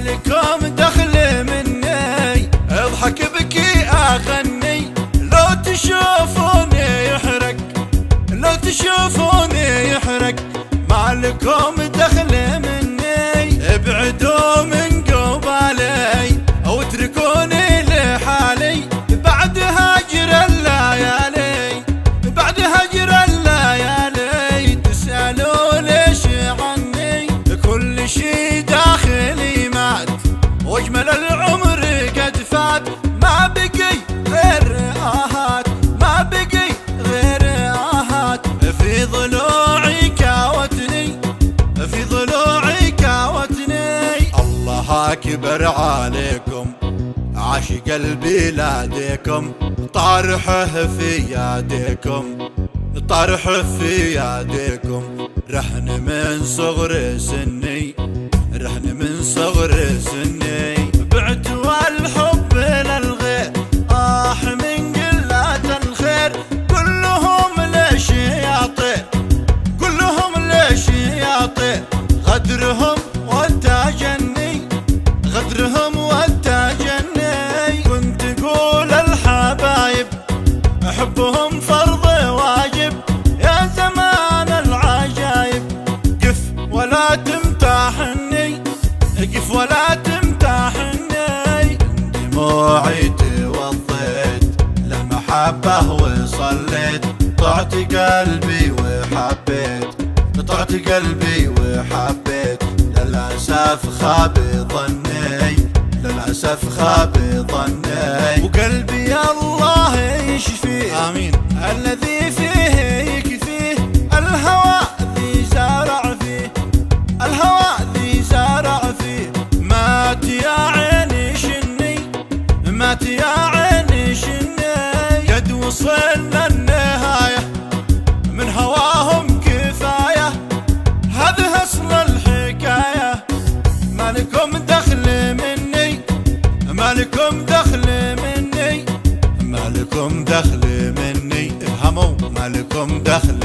لكم دخل مني، اضحك بكي اغني، لو تشوفوني يحرق، لو تشوفوني يحرق. ما لكم دخل مني، ابعدوا من قبالي او اتركوني لحالي. بعد هجر الليالي، بعد هجر الليالي، تسألوا ليش عني؟ كل شي داخلي مات، واجمل العمر قد فات. ما بقي غير آهات، ما بقي غير آهات. في ضلوعي كاوتني، في ضلوعي كاوتني. الله أكبر عليكم، عاش قلبي لاديكم، طارحه في يديكم، طارحه في يديكم. رهن من صغر سني، رهن من صغر سني. بعت والحب للغير، من قلة الخير. كلهم ليش يعطي، كلهم ليش يعطي. غدرهم والتجني، غدرهم والتجني. كنت تقول الحبايب حبهم فرض واجب، يا زمان العجايب. قف ولا تمتحني، قف ولا تمتحني. دموعي توضيت للمحبة وصليت، طعت قلبي وحبيت، طعت قلبي وحبيت. للأسف خاب ظني، للأسف خاب ظني. وقلبي الله يشفيه، آمين. الذي فيه يكفيه، الهوى ذي زارع فيه، الهوى ذي زارع فيه. مات يا عيني شني، مات يا عيني شني. قد وصلنا النهاية، من هواهم كفاية. هذه أصل الحكاية. ما لكم دخل مني، ما لكم دخل مني، ما لكم دخل مني. افهموا، ما لكم دخل